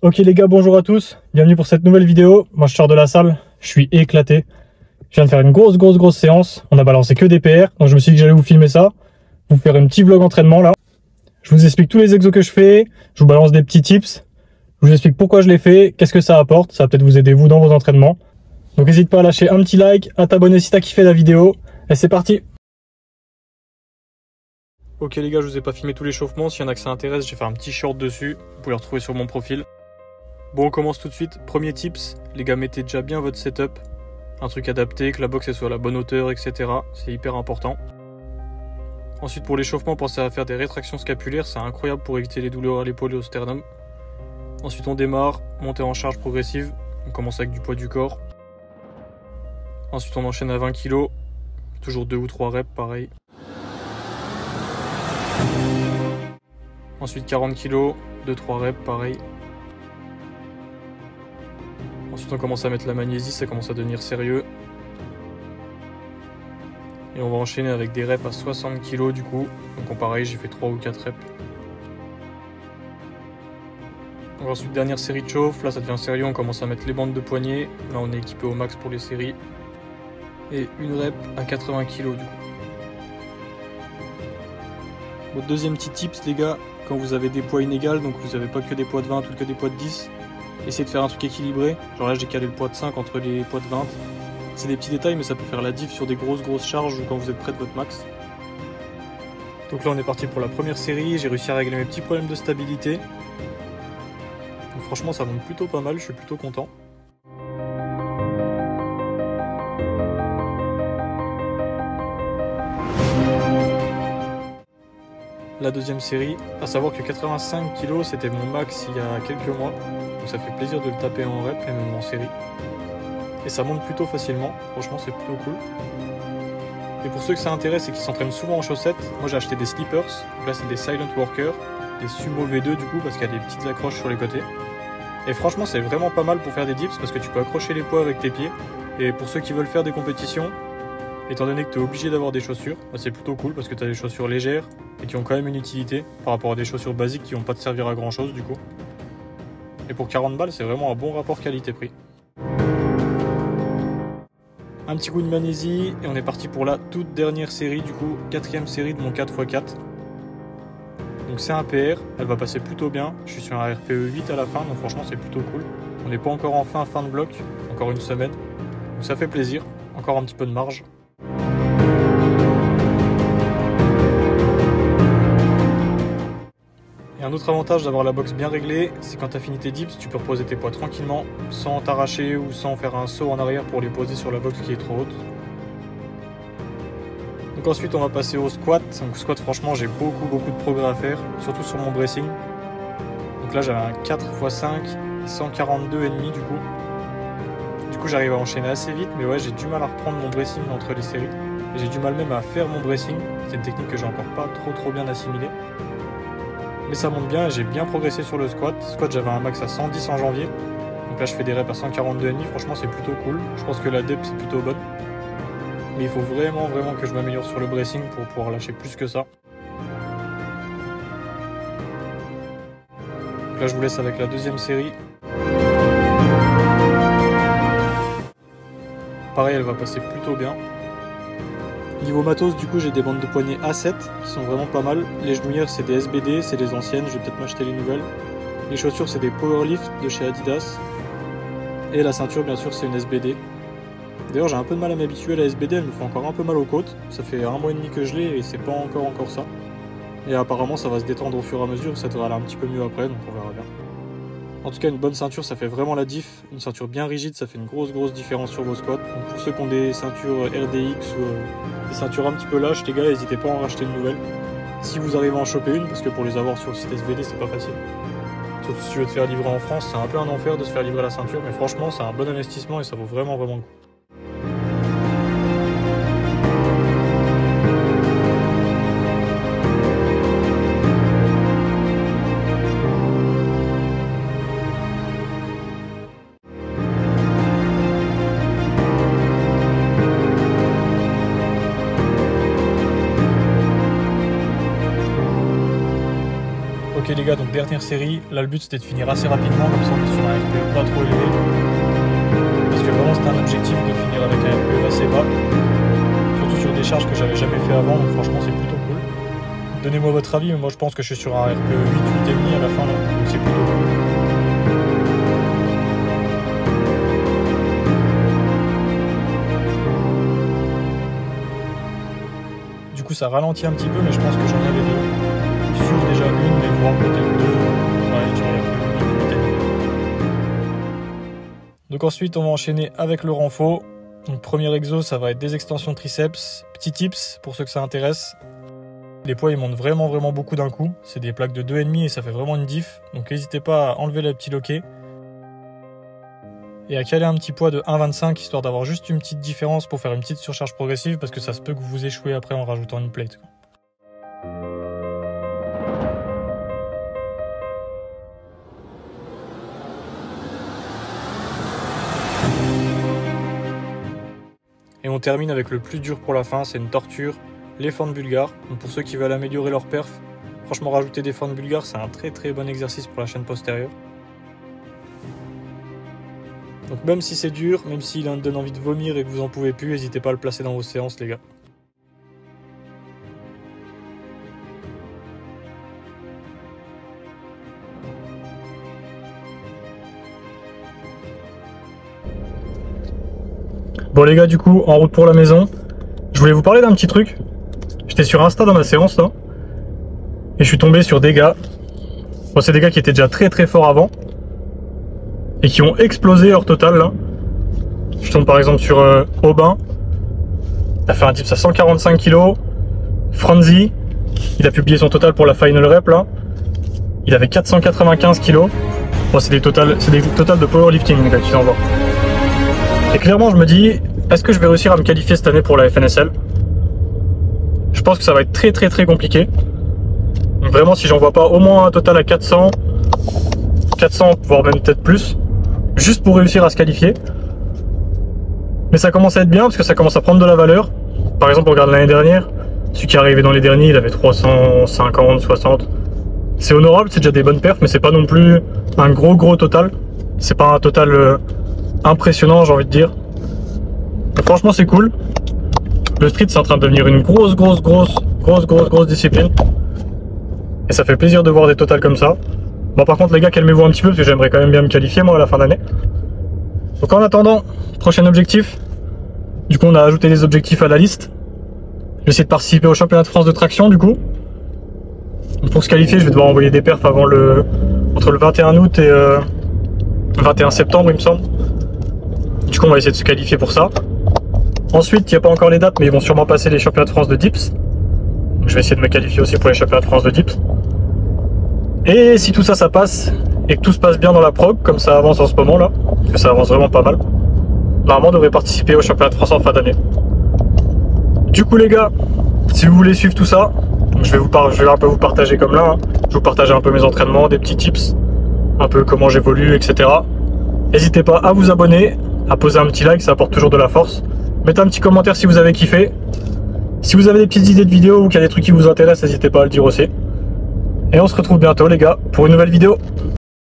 Ok les gars, bonjour à tous, bienvenue pour cette nouvelle vidéo. Moi je sors de la salle, je suis éclaté. Je viens de faire une grosse séance, on a balancé que des PR, donc je me suis dit que j'allais vous filmer ça, vous faire un petit vlog entraînement là. Je vous explique tous les exos que je fais, je vous balance des petits tips, je vous explique pourquoi je les fais, qu'est-ce que ça apporte, ça va peut-être vous aider vous dans vos entraînements. Donc n'hésite pas à lâcher un petit like, à t'abonner si t'as kiffé la vidéo, et c'est parti. Ok les gars, je vous ai pas filmé tout l'échauffement, s'il y en a que ça intéresse, j'ai fait un petit short dessus, vous pouvez le retrouver sur mon profil. Bon, on commence tout de suite. Premier tips, les gars, mettez déjà bien votre setup. Un truc adapté, que la box elle soit à la bonne hauteur, etc. C'est hyper important. Ensuite, pour l'échauffement, pensez à faire des rétractions scapulaires. C'est incroyable pour éviter les douleurs à l'épaule et au sternum. Ensuite, on démarre, montée en charge progressive. On commence avec du poids du corps. Ensuite, on enchaîne à 20 kg. Toujours 2 ou 3 reps, pareil. Ensuite, 40 kg, 2-3 reps, pareil. Ensuite on commence à mettre la magnésie, ça commence à devenir sérieux. Et on va enchaîner avec des reps à 60 kg du coup. Donc pareil, j'ai fait 3 ou 4 reps. Donc ensuite dernière série de chauffe, là ça devient sérieux, on commence à mettre les bandes de poignets. Là on est équipé au max pour les séries. Et une rep à 80 kg du coup. Bon, deuxième petit tips les gars, quand vous avez des poids inégaux, donc vous n'avez pas que des poids de 20 ou que des poids de 10, essayez de faire un truc équilibré. Genre là j'ai calé le poids de 5 entre les poids de 20. C'est des petits détails mais ça peut faire la diff sur des grosses charges ou quand vous êtes près de votre max. Donc là on est parti pour la première série, j'ai réussi à régler mes petits problèmes de stabilité. Donc franchement ça monte plutôt pas mal, je suis plutôt content. La deuxième série, à savoir que 85 kg c'était mon max il y a quelques mois. Donc ça fait plaisir de le taper en rep et même en série. Et ça monte plutôt facilement, franchement c'est plutôt cool. Et pour ceux que ça intéresse et qui s'entraînent souvent en chaussettes, moi j'ai acheté des slippers. Donc là c'est des Silent Worker, des Sumo V2 du coup parce qu'il y a des petites accroches sur les côtés. Et franchement c'est vraiment pas mal pour faire des dips parce que tu peux accrocher les poids avec tes pieds. Et pour ceux qui veulent faire des compétitions, étant donné que tu es obligé d'avoir des chaussures, bah c'est plutôt cool parce que tu as des chaussures légères et qui ont quand même une utilité par rapport à des chaussures basiques qui vont pas te servir à grand chose du coup. Et pour 40 balles c'est vraiment un bon rapport qualité-prix. Un petit coup de magnésie et on est parti pour la toute dernière série du coup, quatrième série de mon 4x4. Donc c'est un PR, elle va passer plutôt bien, je suis sur un RPE 8 à la fin donc franchement c'est plutôt cool. On n'est pas encore en fin de bloc, encore une semaine, donc ça fait plaisir, encore un petit peu de marge. Et un autre avantage d'avoir la box bien réglée, c'est quand tu as fini tes dips, tu peux reposer tes poids tranquillement, sans t'arracher ou sans faire un saut en arrière pour les poser sur la box qui est trop haute. Donc ensuite on va passer au squat. Donc squat franchement j'ai beaucoup de progrès à faire, surtout sur mon bracing. Donc là j'avais un 4x5, 142,5 du coup. Du coup j'arrive à enchaîner assez vite, mais ouais j'ai du mal à reprendre mon bracing entre les séries. Et j'ai du mal même à faire mon bracing, c'est une technique que j'ai encore pas trop bien assimilée. Mais ça monte bien et j'ai bien progressé sur le squat. Squat j'avais un max à 110 en janvier. Donc là je fais des reps à 142,5, franchement c'est plutôt cool. Je pense que la dep c'est plutôt bonne. Mais il faut vraiment que je m'améliore sur le bracing pour pouvoir lâcher plus que ça. Donc là je vous laisse avec la deuxième série. Pareil elle va passer plutôt bien. Niveau matos, du coup, j'ai des bandes de poignets A7 qui sont vraiment pas mal. Les genouillères, c'est des SBD, c'est des anciennes, je vais peut-être m'acheter les nouvelles. Les chaussures, c'est des Powerlift de chez Adidas. Et la ceinture, bien sûr, c'est une SBD. D'ailleurs, j'ai un peu de mal à m'habituer à la SBD, elle me fait encore un peu mal aux côtes. Ça fait 1 mois et demi que je l'ai et c'est pas encore ça. Et apparemment, ça va se détendre au fur et à mesure, ça devrait aller un petit peu mieux après, donc on verra bien. En tout cas, une bonne ceinture, ça fait vraiment la diff. Une ceinture bien rigide, ça fait une grosse différence sur vos squats. Donc pour ceux qui ont des ceintures RDX ou des ceintures un petit peu lâches, les gars, n'hésitez pas à en racheter une nouvelle. Si vous arrivez à en choper une, parce que pour les avoir sur le site SVD, c'est pas facile. Surtout si tu veux te faire livrer en France, c'est un peu un enfer de se faire livrer la ceinture, mais franchement, c'est un bon investissement et ça vaut vraiment le coup. Ok les les gars, donc dernière série. Là le but c'était de finir assez rapidement, comme ça on est sur un RPE pas trop élevé. Parce que vraiment c'était un objectif de finir avec un RPE assez bas. Surtout sur des charges que j'avais jamais fait avant, donc franchement c'est plutôt cool. Donnez-moi votre avis, mais moi je pense que je suis sur un RPE 8, 8,5 à la fin là, donc c'est plutôt cool. Du coup ça ralentit un petit peu, mais je pense que j'en avais deux. Sur déjà une, mais voire peut-être deux. Ouais, je dirais RPE 8, 8,5. Donc ensuite on va enchaîner avec le renfort. Donc premier exo, ça va être des extensions triceps. Petit tips pour ceux que ça intéresse. Les poids ils montent vraiment beaucoup d'un coup. C'est des plaques de 2,5 et ça fait vraiment une diff. Donc n'hésitez pas à enlever le petit loquet. Et à caler un petit poids de 1,25 histoire d'avoir juste une petite différence pour faire une petite surcharge progressive parce que ça se peut que vous échouez après en rajoutant une plate. Et on termine avec le plus dur pour la fin, c'est une torture, les fentes bulgares. Donc pour ceux qui veulent améliorer leur perf, franchement rajouter des fentes bulgares c'est un très bon exercice pour la chaîne postérieure. Donc même si c'est dur, même s'il donne envie de vomir et que vous en pouvez plus, n'hésitez pas à le placer dans vos séances les gars. Bon les gars, du coup, en route pour la maison, je voulais vous parler d'un petit truc. J'étais sur Insta dans ma séance là, et je suis tombé sur des gars. Bon, c'est des gars qui étaient déjà très forts avant, et qui ont explosé leur total là. Je tombe par exemple sur Aubin, il a fait un dips à 145 kg. Franzi, il a publié son total pour la final rep là, il avait 495 kg. Bon, c'est des totals de powerlifting les gars, tu en vois. Et clairement je me dis, est-ce que je vais réussir à me qualifier cette année pour la FNSL? Je pense que ça va être très compliqué. Donc vraiment si j'en vois pas au moins un total à 400, voire même peut-être plus, juste pour réussir à se qualifier. Mais ça commence à être bien parce que ça commence à prendre de la valeur. Par exemple on regarde l'année dernière, celui qui est arrivé dans les derniers il avait 350, 60. C'est honorable, c'est déjà des bonnes perfs, mais c'est pas non plus un gros total. C'est pas un total impressionnant j'ai envie de dire. Mais franchement c'est cool. Le street c'est en train de devenir une grosse discipline. Et ça fait plaisir de voir des totals comme ça. Bon par contre les gars calmez-vous un petit peu parce que j'aimerais quand même bien me qualifier moi à la fin d'année. Donc en attendant, prochain objectif. Du coup on a ajouté des objectifs à la liste. Je vais essayer de participer au championnat de France de traction du coup. Donc, pour se qualifier je vais devoir envoyer des perfs avant entre le 21 août et le 21 septembre il me semble. Du coup on va essayer de se qualifier pour ça. Ensuite il n'y a pas encore les dates mais ils vont sûrement passer les championnats de France de dips. Donc, je vais essayer de me qualifier aussi pour les championnats de France de dips. Et si tout ça ça passe et que tout se passe bien dans la prog comme ça avance en ce moment là, parce que ça avance vraiment pas mal, normalement on devrait participer au championnat de France en fin d'année. Du coup les gars, si vous voulez suivre tout ça, je vais un peu vous partager comme là, hein. Je vais vous partager un peu mes entraînements, des petits tips, un peu comment j'évolue, etc. N'hésitez pas à vous abonner, à poser un petit like, ça apporte toujours de la force. Mettez un petit commentaire si vous avez kiffé. Si vous avez des petites idées de vidéos ou qu'il y a des trucs qui vous intéressent, n'hésitez pas à le dire aussi. Et on se retrouve bientôt les gars pour une nouvelle vidéo.